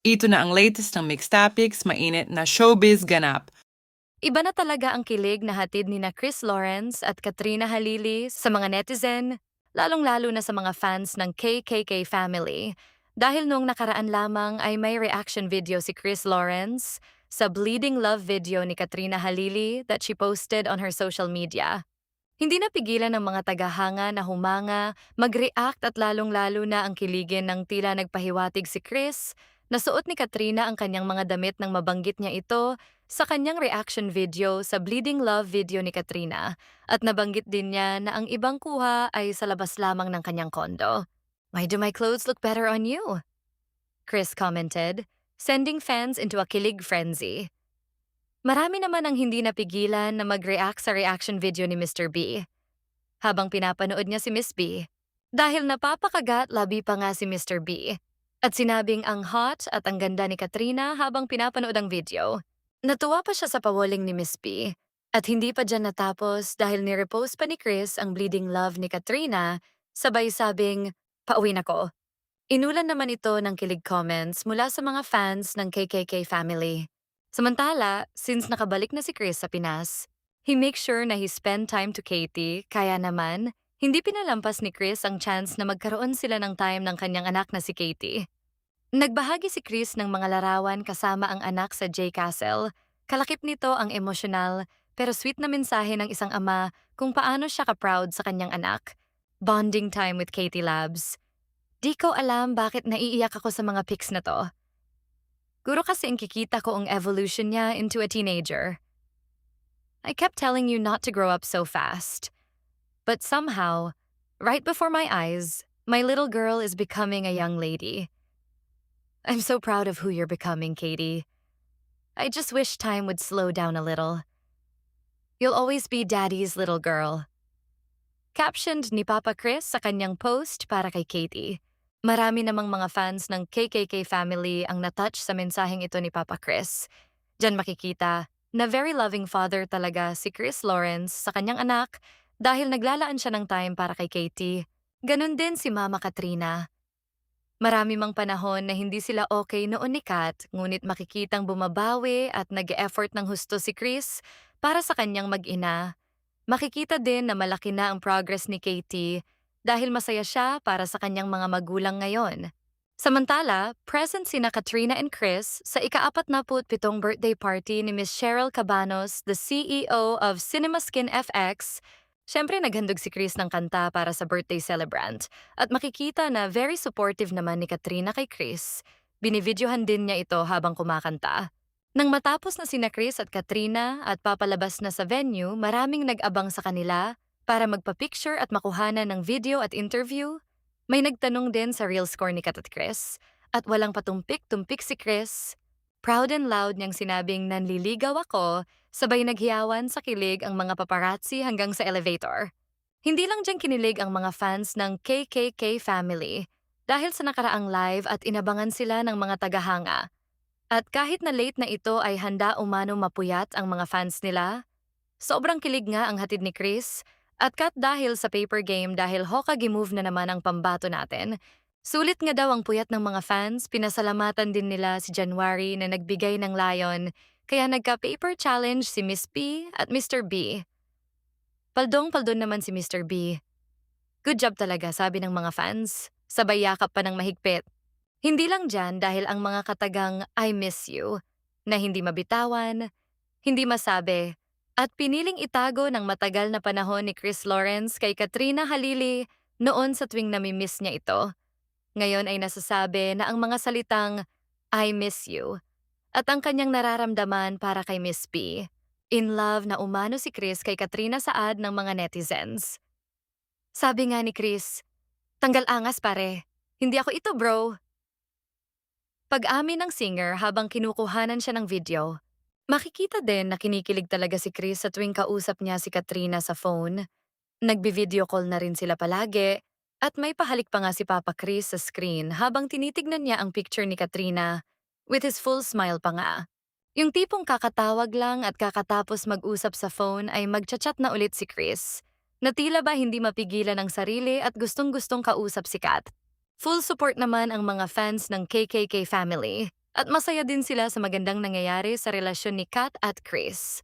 Ito na ang latest ng Mixed Topics, mainit na showbiz ganap. Iba na talaga ang kilig na hatid ni na Chris Lawrence at Katrina Halili sa mga netizen, lalong-lalo na sa mga fans ng KKK family. Dahil noong nakaraan lamang ay may reaction video si Chris Lawrence sa Bleeding Love video ni Katrina Halili that she posted on her social media. Hindi napigilan ng mga tagahanga na humanga, mag-react at lalong-lalo na ang kiligin ng tila nagpahiwatig si Chris. Nasuot ni Katrina ang kanyang mga damit nang mabanggit niya ito sa kanyang reaction video sa Bleeding Love video ni Katrina at nabanggit din niya na ang ibang kuha ay sa labas lamang ng kanyang kondo. "Why do my clothes look better on you?" Chris commented, sending fans into a kilig frenzy. Marami naman ang hindi napigilan na mag-react sa reaction video ni Mr. B habang pinapanood niya si Miss B. Dahil napapakagat labi pa nga si Mr. B. At sinabing ang hot at ang ganda ni Katrina habang pinapanood ang video. Natuwa pa siya sa pawaling ni Miss B. At hindi pa dyan natapos dahil nirepost pa ni Chris ang bleeding love ni Katrina, sabay sabing, "Pauwi na ko." Inulan naman ito ng kilig comments mula sa mga fans ng KKK family. Samantala, since nakabalik na si Chris sa Pinas, he makes sure na he spend time to Katie, kaya naman, hindi pinalampas ni Chris ang chance na magkaroon sila ng time ng kanyang anak na si Katie. Nagbahagi si Chris ng mga larawan kasama ang anak sa J Castle. Kalakip nito ang emosyonal pero sweet na mensahe ng isang ama kung paano siya ka-proud sa kanyang anak. Bonding time with Katie Labs. Di ko alam bakit naiiyak ako sa mga pics na to. Guro kasi kikita ko ang evolution niya into a teenager. I kept telling you not to grow up so fast. But somehow, right before my eyes, my little girl is becoming a young lady. I'm so proud of who you're becoming, Katie. I just wish time would slow down a little. You'll always be Daddy's little girl. Captioned ni Papa Chris sa kanyang post para kay Katie. Marami namang mga fans ng KKK family ang natouch sa mensaheng ito ni Papa Chris. Diyan makikita na very loving father talaga si Chris Lawrence sa kanyang anak dahil naglalaan siya ng time para kay Katie. Ganon din si Mama Katrina. Marami mang panahon na hindi sila okay noon ni Kat, ngunit makikitang bumabawi at nag-e-effort ng husto si Chris para sa kanyang mag-ina. Makikita din na malaki na ang progress ni Katie dahil masaya siya para sa kanyang mga magulang ngayon. Samantala, present sina Katrina and Chris sa ika-47 birthday party ni Miss Cheryl Cabanos, the CEO of CinemaSkin FX. Siyempre naghandog si Chris ng kanta para sa birthday celebrant at makikita na very supportive naman ni Katrina kay Chris. Binivideohan din niya ito habang kumakanta. Nang matapos na sina Chris at Katrina at papalabas na sa venue, maraming nag-abang sa kanila para magpa-picture at makuhanan ng video at interview. May nagtanong din sa real score ni Kat at Chris at walang patumpik-tumpik si Chris. Proud and loud niyang sinabing nanliligaw ako, sabay naghiyawan sa kilig ang mga paparazzi hanggang sa elevator. Hindi lang diyang kinilig ang mga fans ng KKK family dahil sa nakaraang live at inabangan sila ng mga tagahanga. At kahit na late na ito ay handa umano mapuyat ang mga fans nila. Sobrang kilig nga ang hatid ni Chris at Kat dahil sa paper game dahil Hokage move na naman ang pambato natin. Sulit nga daw ang puyat ng mga fans, pinasalamatan din nila si January na nagbigay ng layon kaya nagka-paper challenge si Miss P at Mr. B. Paldong-paldon naman si Mr. B. Good job talaga, sabi ng mga fans. Sabay yakap pa ng mahigpit. Hindi lang dyan dahil ang mga katagang I miss you na hindi mabitawan, hindi masabi, at piniling itago ng matagal na panahon ni Chris Lawrence kay Katrina Halili noon sa tuwing nami-miss niya ito. Ngayon ay nasasabi na ang mga salitang I miss you at ang kanyang nararamdaman para kay Miss P. In love na umano si Chris kay Katrina saad ng mga netizens. Sabi nga ni Chris, "Tanggal angas pare, hindi ako ito bro." Pag-amin ng singer habang kinukuhanan siya ng video, makikita din na kinikilig talaga si Chris sa tuwing kausap niya si Katrina sa phone. Nagbi-video call na rin sila palagi at may pahalik pa nga si Papa Chris sa screen habang tinitignan niya ang picture ni Katrina with his full smile pa nga. Yung tipong kakatawag lang at kakatapos mag-usap sa phone ay magchat-chat na ulit si Chris. Na tila ba hindi mapigilan ang sarili at gustong-gustong kausap si Kat. Full support naman ang mga fans ng KKK family. At masaya din sila sa magandang nangyayari sa relasyon ni Kat at Chris.